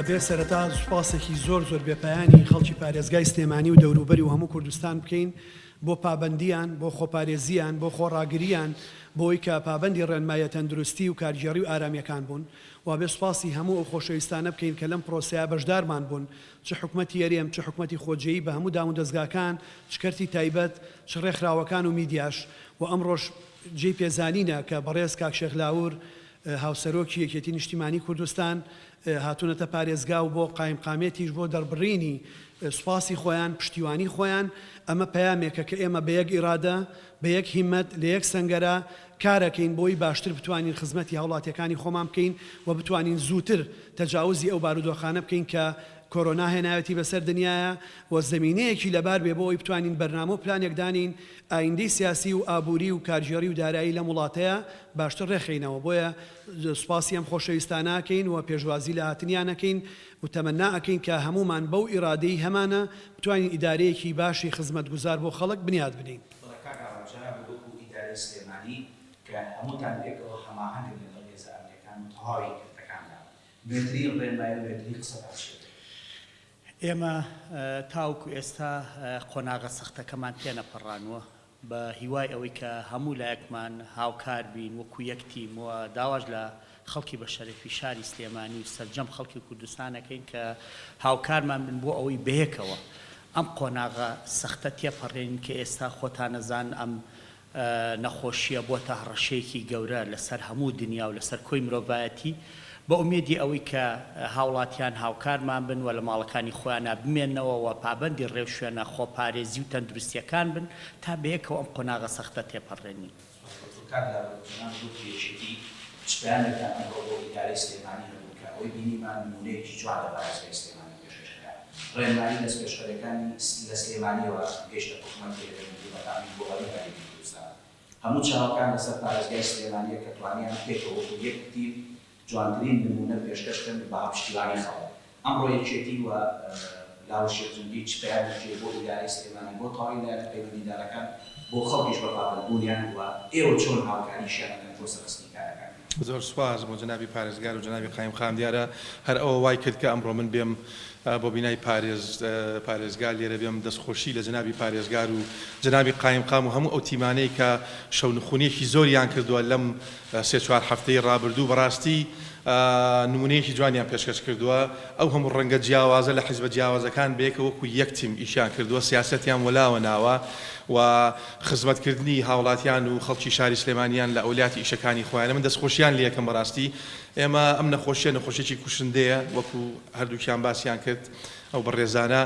دەبێت سەرەتا سوپاسێکی زۆر بێپایانی خەڵکی پارێزگای سلێمانی و دەوروبەری و هەموو کوردستان بکەین بۆ پابەندیان، بۆ خۆپارێزیان، بۆ خۆڕاگریان، بۆی کە پابەندی ڕێنمایە تەندروستی و کارژێڕی و ئارامیەکان بوون و بێ سوپاسی هەموو ئەو خۆشەویستانە بکەین کە لەم پرۆسەیە بەشدارمان بوون، چ حکومەتی یەرێم، چ حکومەتی خۆجێیی بە هەموو دام و دەستگاکان، چکەرتی تایبەت، چ ڕێکخراوەکان و میدیاش و ئەمڕۆژ جێی پێزانینە کە بەڕێز کاک شێخ لاور هاوسەرۆکی یەکێتی نیشتیمانی کوردستان هاتوونەتە پارێزگا و بۆ قایمقامێتیش بۆ دەربڕینی سوپاسی خۆیان، پشتیوانی خۆیان. ئەمە پەیامێکە کە ئێمە بە یەک ئیرادە، بە یەک هیممەت، لە یەک سەنگەرە کارەکەین بۆی باشتر بتوانین خزمەتی هاوڵاتیەکانی خۆمان بکەین و بتوانین زووتر تەجاوزی ئەو بارودۆخانە بکەین کە کۆرۆنا هێناوەتی بەسەر دنیاە و زمینەیەکی لەبار بێ بۆ ئەوی بتوانین بەرنامە و پلانێک دانین ئایندەی سیاسی و ئابووری و کارژێڕی و دارایی لە وڵاتەیە باشتر ڕێخینەوە. بۆیە سوپاسی ئەم خۆشەویستانەکەین و پێشوازی لە هاتنیانەکەین و تەمەناکەین کە هەمومان بەو ئیرادەی هەمانە بتوانین ئیدارەیەکی باشی خزمەتگوزار بۆ خەڵک بنیاد بدەین. کە هەمووتان لێکەوە هەماهەنگ لەگەڵ هێزە ئەمریکان و تەواوی کردەکاندا بێترین ڕێنمایی و بێترین قسە باشێت. ئێمە تاوکو ئێستا قۆناغە سەختەکەمان پێ نەپەڕانوە بە هیوای ئەوەی کە هەموو لایەکمان هاوکار بین وەکو یەک تیم و داواش لە خەڵکی بە شەرەفی شاری سلێمانی و سەرجەم خەڵکی کوردستانەکەین کە هاوکارمان بن بۆ ئەوەی بەیەکەوە ئەم قۆناغە سەختە تێپەڕێن کە ئێستا خۆتانەزان ئەم نەخۆشیە بۆتە هەڕەشەیەکی گەورە لەسەر هەموو دنیا و لەسەر کۆی مرۆڤایەتی بە ئومێدی ئەوەی کە هاوڵاتیان هاوکارمان بن و لە ماڵەکانی خۆیانە بمێنەوە و پابەندی ڕێو شوێنە خۆپارێزی و تەندروستیەکان بن تا بەیەکەوە ئەم قۆناغە سەختە تێپەڕێنی. شتیانێکیان ئەمڕۆ بۆ ئیدارەی سلێمانی هەبوو کە ئەوەی بینیمان نمونەیەکی جوان لە پارێزگای سلێمانی پێشکەشکرا. ڕێنمایی دەست پێشکەرەکانی لە سلێمانیەوە گەیشتە حکومەتی هەرێمی بەتامی بۆڵی هەرێمی کوردستان. هەموو چاوەکان لەسەر پارێزگای سلێمانیە کە توانیان پێکەوە وەکو یەک تیم جوانترین نمونە پێشکەشکردن بە پشتیوانی خەڵک. ئەمڕۆ یەکێتی و لاوە شێخزوندی چ پەیامێکی بۆ ئیدارەی سلێمانی بۆ تەواوی لایەنە پەیوەندیدارەکان بۆ خەڵکیش بەپابەندبوونیان و ئێوە چۆن هاوکاریشیان دەکەن بۆ سەرڕستنی کارەکان. زۆر سوپاس بۆ جەنابی پارێزگار و جەنابی قایمقام دیارە هەر ئەوە وای کرد کە ئەمڕۆ من بێم بۆ بینای پارێزگار لێرە بێم دەستخۆشی لە جەنابی پارێزگار و جەنابی قایمقام و هەموو ئەو تیمانەی کە شەونخونیەکی زۆریان کردووە لەم سێ چوار هەفتەی ڕابردوو بەڕاستی نمونەیەکی جوانیان پێشکەش کردووە. ئەو هەموو ڕەنگە جیاوازە لە حیزبە جیاوازەکان بەیەکەوە وەکو یەک تیم ئیشیان کردووە، سیاسەتیان وەلاوە ناوە و خزمەتکردنی هاوڵاتیان و خەڵکی شاری سلێمانیان لە ئەولاتی ئیشەکانی خۆیانە من دەستخۆشیان لە یەکەم بەڕاستی. ئێمە ئەم نەخۆشیەکی کوشندەیە وەکو هەردووکیان باسییان کرد ئەو بەڕێزانە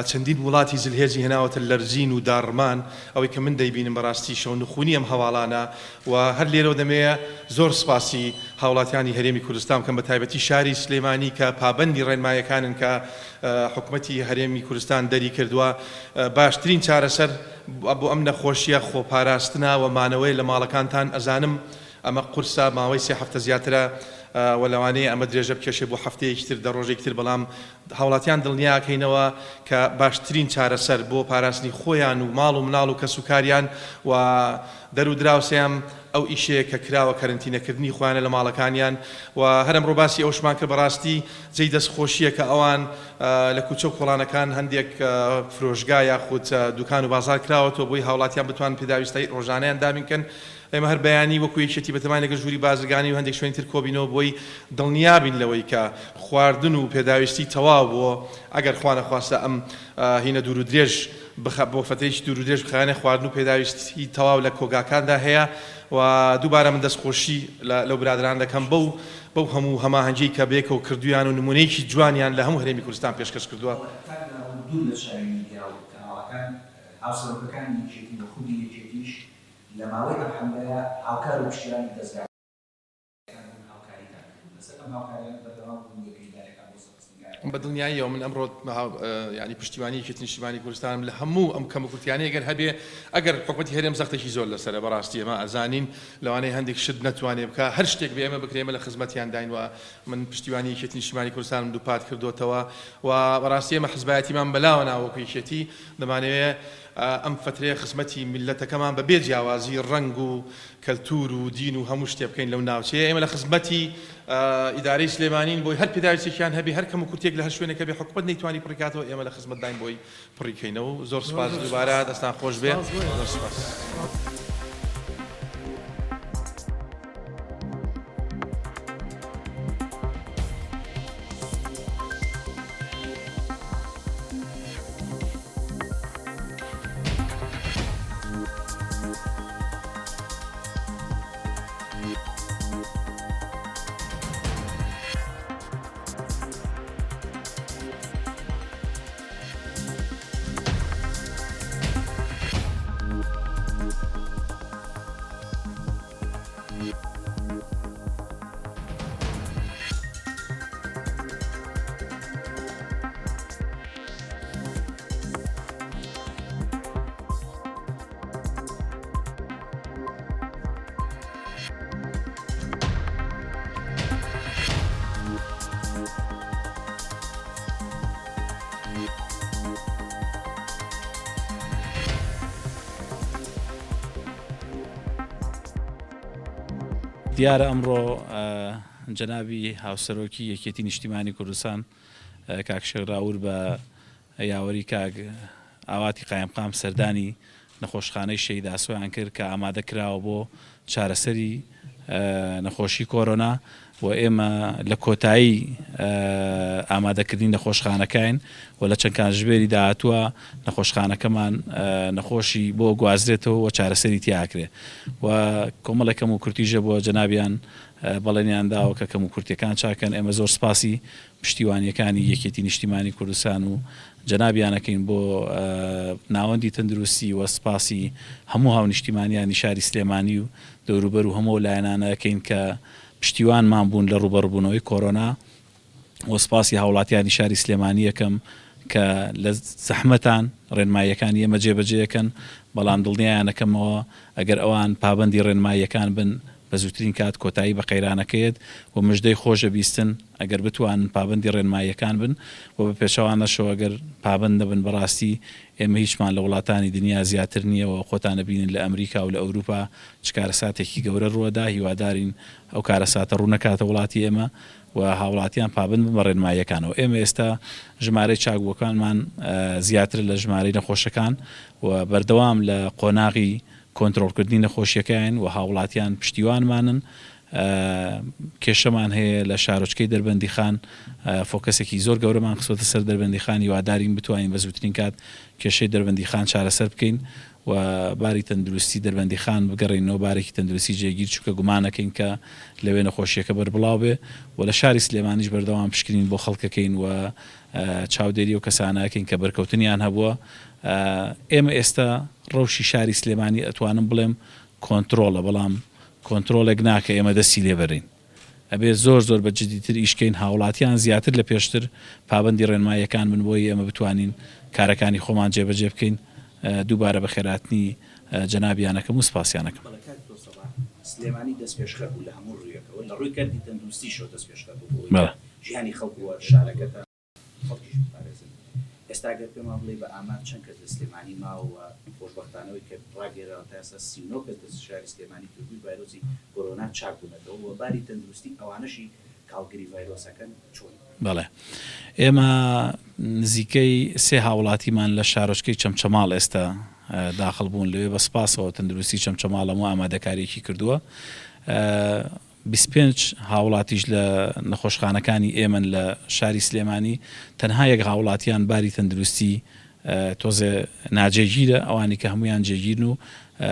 چەندین وڵاتی زلهێزی هێناوەتە لەرزین و داڕمان ئەوەی کە من دەیبینم بەڕاستی شەونخونی ئەم هەواڵانە و هەر لێرەوە دەمەیە زۆر سپاسی هاوڵاتیانی هەرێمی کوردستان بکەم بە تایبەتی شاری سلێمانی کە پابەندی ڕێنمایەکانن کە حکومەتی هەرێمی کوردستان دەری کردووە باشترین چارەسەر بۆ ئەم نەخۆشیە خۆپاراستنە و مانەوەی لە ماڵەکانتان ئەزانم ئەمە قورسە ماوەی سێ هەفتە زیاترە و لەوانەیە ئەمە درێژە بکێشێ بۆ هەفتەیەکی تر دە ڕۆژێکی تر بەڵام هاوڵاتیان دڵنیاکەینەوە کە باشترین چارەسەر بۆ پاراستنی خۆیان و ماڵ و مناڵ و کەسوکاریان و دەرو دراوسیان ئەو ئیشەیە کە کراوە کەرنتینەکردنی خۆیانە لە ماڵەکانیان و هەرم ڕۆباسی ئەوشمان کە بەڕاستی جێی دەستخۆشیە کە ئەوان لە کوچە و کۆڵانەکان هەندێک فرۆژگا یاخود دوکان و بازار کراوەتەوە بۆی هاوڵاتیان بتوان پێداویستەی ڕۆژانەیان دابینکەن. ئێمە هەر بەیانی وەکو یەکێتی بەتەمای لەگەڵ ژووری بازرگانی و هەندێک شوێنی تر کۆبینەوە بۆی دڵنیابین لەوەی کە خواردن و پێداویستی تەواو بۆ ئەگەر خوا نەخواستە ئەم هینە دوور و درێژ بۆ فەتەیەکی دوور و درێژ بخوانێ خواردن و پێداویستی تەواو لە کۆگاکاندا هەیە و دووبارە من دەستخۆشی لەو برادران دەکەم بەو هەموو هەماهەنگی کە بێکەوە کردویان و نمونەیەکی جوانیان لە هەموو هەرێمی کوردستان پێشکەش کردووە. هاوسەرۆکەکانی یەکێتی و خوودی یەکێتیش لە ماوەی ئەم حەملەیە هاوکار و پشتیوانی دەستگاکان هاوکاریدان لەسەر ئەم هاوکاریان بەردەوام بوون یەکەیدارەکان بۆ سەرڕستنی بە دڵنیاییەوە من ئەمڕۆ ینی پشتیوانی یەکێتی نیشتیمانی کوردستانم لە هەموو ئەم کەمەکورتیانەی ئەگەر هەبێ ئەگەر حکومەتی هەرێم سەختێکی زۆر لەسەرە بەڕاستی ئێمە ئەزانین لەوانەیە هەندێک شت نەتوانێ بکە هەر شتێک بێ ئێمە بکرێمە لە خزمەتیان داین و من پشتیوانی یەکێتی نیشتیمانی کوردستانم دووپات کردوتەوە و بەڕاستی ئێمە حزبایەتیمان بەلاوە ناوەکو یەکێتی دەمانەوێت ئەم فترەیە خزمەتی میلەتەکەمان بە بێ جیاوازی ڕەنگ و کەلتور و دین و هەموو شتێ بکەین لەو ناوچەیە. ئێمە لە خزمەتی ئیدارەی سلێمانین بۆی هەر پێداویستێکیان هەبێ هەر کەم و کورتێک لە هەر شوێنێکە بێ حکومەت نەیتوانی پڕیکاتەوە، ئێمە لە خزمەت داین بۆی پڕیکەینەوە. زۆر سپاس دووبارە، دەستان خۆش بێ. زۆر سپاس. دیارە ئەمڕۆ جەنابی هاوسەرۆکی یەکێتی نیشتیمانی کوردستان کاک شێخراور بە یاوەری کاک ئاواتی قایمقام سەردانی نەخۆشخانەی شەهید ئاسۆیان کرد کە ئامادە کراوە بۆ چارەسەری نەخۆشی کۆرۆنا و ئێمە لە کۆتایی ئامادەکردنی نەخۆشخانەکەین و لە چەند کاتژمێری داهاتووە نەخۆشخانەکەمان نەخۆشی بۆ گوازرێتەوە و چارەسەری تیاکرێ و کۆمەڵێکەم و کورتیژە بۆ جەنابیان بەڵێنیان داوە کە کەم و کورتیەکان چاکەن. ئێمە زۆر سپاسی پشتیوانیەکانی یەکێتی نیشتیمانی کوردستان و جەنابیانەکەین بۆ ناوەندی تەندروستی و سپاسی هەموو هاو نیشتیمانیانی شاری سلێمانی و دەوروبەر و هەموو لایەنانەکەین کە پشتیوانمان بوون لە ڕوبەڕبوونەوەی کۆرۆنا و سپاسی هاوڵاتیانی شاری سلێمانی یەکەم کە لە زەحمەتان ڕێنماییەکانی ئێمە جێبەجێەکەن، بەڵام دڵنیایانەکەمەوە ئەگەر ئەوان پابەندی ڕێنماییەکان بن بە زووترین کات کۆتایی بە قەیرانەکەیت و مژدەی خۆشە بیستن ئەگەر بتوانن پابەندی ڕێنماییەکان بن و بە پێشەوانەشەوە ئەگەر پابەند نەبن بەڕاستی ئێمە هیچمان لە وڵاتانی دنیا زیاتر نییە و خۆتانە بینن لە ئەمریکا و لە ئەوروپا چ کارەساتێکی گەورە ڕووەدا. هیوادارین ئەو کارەساتە ڕوونەکاتە وڵاتی ئێمە و هاوڵاتیان پابند بە ڕێنماییەکانەوە. ئێمە ئێستا ژمارەی چاکبووەکانمان زیاتر لە ژمارەی نەخۆشەکان و بەردەوام لە قۆناغی کۆنتڕۆڵکردنی نەخۆشیەکەیان و هاوڵاتیان پشتیوانمانن. کێشەمان هەیە لە شارۆچکەی دەربەندی خان، فۆکەسێکی زۆر گەورەمان خستۆتە سەر دەربەندی خان. هیوادارین بتوانین بە زووترین کات کێشەی دەربەندی خان چارەسەر بکەین و باری تەندروستی دەربەندی خان بگەڕێنەوە بارێکی تەندروستی جێگیر، چووکە گومانەکەین کە لەوێ نەخۆشیەکە بەربڵاو بێ و لە شاری سلێمانیش بەردەوام پشکنین بۆ خەڵکەکەین و چاودێری و کەسانەکەین کە بەرکەوتنیان هەبووە. ئێمە ئێستا ڕەوشی شاری سلێمانی ئەتوانم بڵێم کۆنتڕۆڵە، بەڵام کۆنتڕۆلێک ناکە ئێمە دەستی لێبەرین. ئەبێ زۆر زۆر بە جدیتر ئیشکەین، هاوڵاتیان زیاتر لە پێشتر پابەندی ڕێنماییەکان بن بۆی ئێمە بتوانین کارەکانی خۆمان جێبەجێ بکەین. دووبارە بە خێراتنی جەنابیانەکەم و سپاسیانەکەم. سلێمانی دەست پێشخەر بوو لە هەموو ڕوویەکەوە، لە ڕووی کەردی تەندروستیشەوە دەست پێشخەر بوو ژیانی خەڵکووە شارەکەتە خەڵکیش بپارێزن. ئێستا گەر پێمان بڵێ بە ئامان چەند کەس لە سلێمانی ماوە خۆشبەختانەوەی کە ڕاگەێرەوە تا ئێستا 39 کەس لە شاری سلێمانی تووبووی ڤایرۆسی کۆرۆنا چاک بوونەتەوە و باری تەندروستی ئەوانەشی کاڵگەری ڤایرۆسەکەن چۆن؟ بەڵێ ئێمە نزیکەی سێ هاوڵاتیمان لە شارۆچکەی چەمچەماڵ ئێستا داخل بوون لەوێ بە سپاسەوە تەندروستی چەمچەماڵ هەموو ئامادەکاریەکی کردووە. 25 هاوڵاتیش لە نەخۆشخانەکانی ئێمە لە شاری سلێمانی تەنها یەک هاوڵاتیان باری تەندروستی تۆزێ ناجێگیرە، ئەوانی کە هەمویان جێگیرن و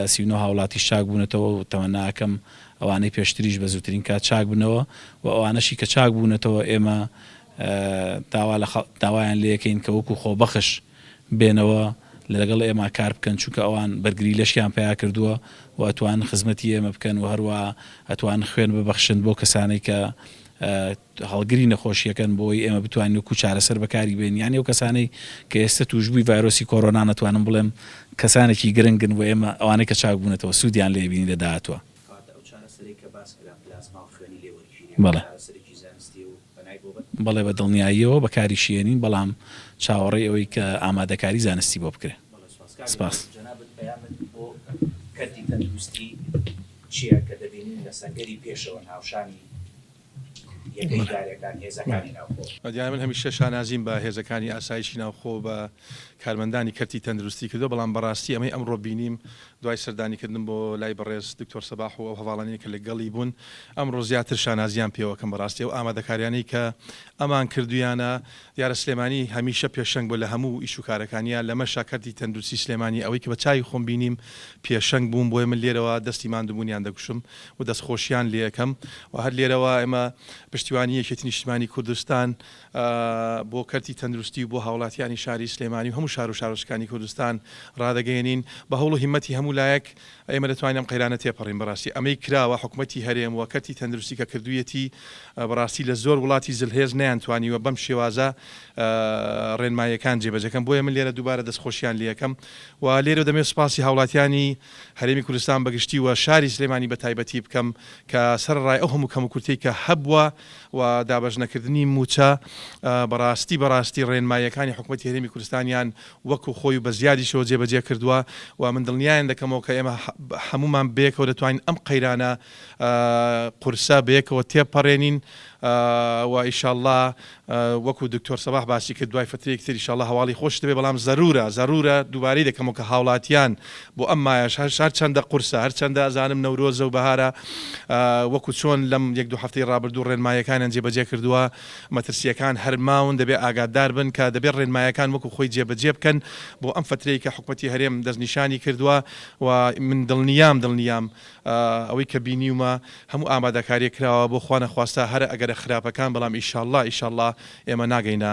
39 هاوڵاتی چاک بوونەتەوە و تەمەناکەم ئەوانەی پێشتریش بە زووترین کات چاک بنەوە و ئەوانەشی کە چاک بوونەتەوە ئێمە داوایان لەکەین کە وەکو خۆبەخش بێنەوە لەگەڵ ئێمە کار بکەن، چونکە ئەوان بەرگری لەشیان پیا کردووە و ئەتوان خزمەتی ئێمە بکەن و هەروە ئەتوان خوێن ببەخشن بۆ کەسانەی کە هەڵگری نەخۆشیەکەن بۆی ئێمە بتوانین وەکو چارەسەر بەکاری بێن. یانی ئەو کەسانەی کە ئێستا توشبووی ڤایرۆسی کۆرۆنا نەتوانم بڵێم کەسانێکی گرنگن و ئێمە ئەوانەی کە چاک بوونەتەوە سوودیان لێ بینی لە داهاتوە. بەڵێ بە دڵنیاییەوە بەکاری شیێنین، بەڵام چاوەڕێی ئەوەی کە ئامادەکاری زانستی بۆ بکرێت. سپاس. جەنابەت پەیامت بۆ کەرتی تەندروستی چییە کە دەبینین لە سەنگەری پێشەوە ناوشانی یەکەی دارەکان هێزەکانی ناوخۆ؟ دیارە من هەمیشە شانازیم بە هێزەکانی ئاسایشی ناوخۆ بە کارمەندانی کەرتی تەندروستی کردو، بەڵام بەڕاستی ئەمەی ئەمڕۆ بینیم دوای سەردانیکردن بۆ لای بەڕێز دکتۆر سەباح و ئەو هەواڵانەی کە لەگەڵی بوون ئەمڕۆ زیاتر شانازیان پێوەکەم بەڕاستی و ئامادەکاریانەی کە ئەمان کردویانە. دیارە سلێمانی هەمیشە پێشەنگ بۆ لە هەموو ئیش و کارەکانیان لەمە شاکەرتی تەندروستی سلێمانی ئەوەی کە بە چای خۆم بینیم پێشەنگ بووم بۆی من لێرەوە دەستی ماندووبوونیان دەکوشم و دەستخۆشیان لێ یەکەم و هەر لێرەوە ئێمە پشتیوانی یەکێتی نیشتیمانی کوردستان بۆ کەرتی تەندروستی و بۆ هاوڵاتیانی شاری سلێمانی و هەموو شار و شارۆچکانی کوردستان ڕادەگەیەنین بە هەوڵ و هیمەتی هەموو لایەک ئێمە دەتوانین ئەم قەیرانە تێپەڕین. بەڕاستی ئەمەی کراوە حکوومەتی هەرێم و کەرتی تەندروستی کە کردوویەتی بەڕاستی لە زۆر وڵاتی زلهێز نەیانتوانیوە بەم شێوازە ڕێنماییەکان جێبەجەکەم. بۆیە من لێرە دووبارە دەستخۆشیان لێ یەکەم و لێرە دەمێت سوپاسی هاوڵاتیانی هەرێمی کوردستان بەگشتی و شاری سلێمانی بە تایبەتی بکەم کە سەرڕای ئەو هەموو کەموکورتەی کە هەبووە و دابەژنەکردنی موچە بەڕاستی ڕێنماییەکانی حکوومەتی هەرێمی کوردستانیان وەکو خۆی و بە زیادیشەوە جێبەجێ کردووە و من دڵنیایان دەکەمەوە کە ئێمە هەمومان بێکەوە دەتوانین ئەم قەیرانە قورسە بێکەوە تێپەڕێنین و ئیشاءالله وەکو دکتۆر سەباح باسی کرد دوای فترەیەک تر ئیشاءالله هەواڵی خۆش دەبێ، بەڵام زەرورە دووبارەی دەکەمەوە کە هاوڵاتیان بۆ ئەم مایەش هەر چەندە قورسە هەر چەندە ئەزانم نەورۆزە و بەهارە وەکو چۆن لەم یەک دوو هەفتەی ڕابردوو ڕێنماییەکانیان جێبەجێ کردووە مەترسیەکان هەرماون دەبێ ئاگادار بن کە دەبێت ڕێنماییەکان وەکو خۆی جێبەجێ بکەن بۆ ئەم فترەیە کە حکوومەتی هەرێم دەستنیشانی کردووە و من دڵنیام ئەوەی کە بینیومە هەموو ئامادەکاری کراوە بۆ خوا نەخواستا هەر ئەگەرە خراپەکان، بەڵام ئیشاءالله ئێمە ناگەینە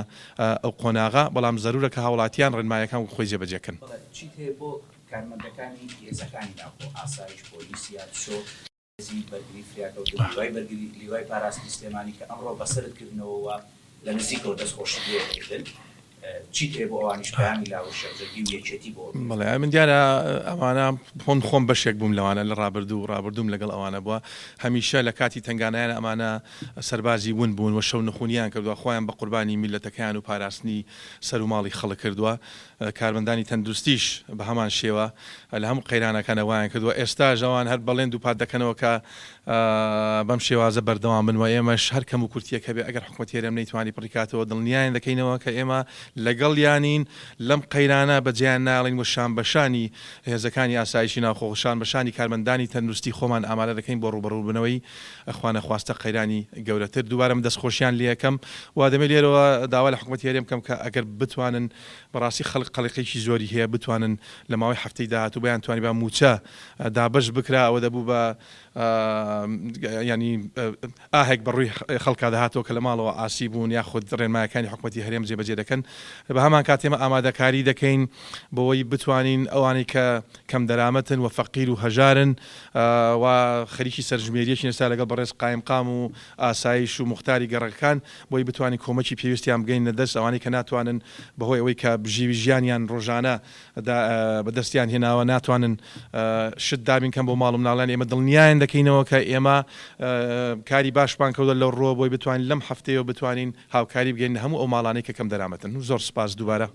ئەو قۆناغا، بەڵام زەرورە کە هاوڵاتیان ڕێنماییەکان خۆی جێبەجێکن. چیت هەیە بۆ کارمەندەکانی هێزەکانی ناوخۆ ئاسایش پۆلیسیات شۆ بەرگری فریاکەوتن لیوای بەرگری لیوای پاراستی سلێمانی کە ئەمڕۆ بەسەرکردنەوە لە نزیکەوە دەستخۆشی لێکردن چیت هەیە بۆ ئەوانیش پەیامی لاوەشەرجەرگی و یەکێتی بۆ؟ بەڵێ من دیارە ئەوانە خۆم بەشێک بووم لەوانە لە ڕابردووم لەگەڵ ئەوانە بووە هەمیشە لە کاتی تنگانایان ئەمانە سەربازی ون بوون و شەو نخونیان کردووە، خۆیان بە قوربانی میلەتەکەیان و پاراستنی سەر و ماڵی خەڵک کردووە. کارمەندانی تەندروستیش بە هەمان شێوە لە هەموو قەیرانەکانە وایان کردووە. ئێستا ژەوان هەر بەڵێن دووپات دەکەنەوە کە بەم شێوازە بەردەوام بنوە ئێمەش هەر کەم و کورتیەکە بێ ئەگەر حکوومەتی هەرێم نەیتوانی پڕیکاتەوە دڵنیایان دەکەینەوە کە ئێمە لەگەڵ یانین لەم قەیرانە بەجیان ناڵین و شان بەشانی هێزەکانی ئاسایشی ناوخۆ شان بەشانی کارمەندانی تەندروستی خۆمان ئامادە دەکەین بۆ ڕوبەڕووبنەوەی خوا نەخواستە قەیرانی گەورەتر. دووبارەم دەستخۆشیان لێ یەکەم و دەمێت لێرەوە داوا لە حکوومەتی هەرێم بکەم کە ئەگەر بتوانن بەڕاستی خەڵک قەڵقێکی زۆری هەیە بتوانن لە ماوەی هەفتەی داهاتوو بەیان توانی بە موچە دابش بکرا ئەوە دەبوو بە ینی ئاهێک بەڕووی خەڵکا داهاتەوە کە لە ماڵەوە ئاسی بوون یاخود ڕێنمایەکانی حکوومەتی هەرێم جێبەجێ دەکەن. بە هەمان کاتێمە ئامادەکاری دەکەین بۆەوەی بتوانین ئەوانەی کە کەم دەرامەتن و فەقیر و هەژارن و خەریکی سەرژمێریەکی نێستا لەگەڵ بەڕێز قایمقام و ئاسایش و مختاری گەڕەکان بۆی بتوانین کۆمەکی پێویستیان بگەین لەدەست ئەوانەی کە ناتوانن بەهۆی ئەوەی کە بژیوی ژیانیان ڕۆژانە بەدەستیان هێناوە ناتوانن شت دابین کەم بۆ ماڵ و مناڵان. ئێمە دڵنیایان دەکەینەوە کە ئێمە کاری باشمان کەوتە لەو ڕۆ بۆی بتوانین لەم هەفتەیەوە بتوانین هاوکاری بگەین هەموو ئەو ماڵانەی کە کەم دەرامەتن. زۆر سپاس دووبارە.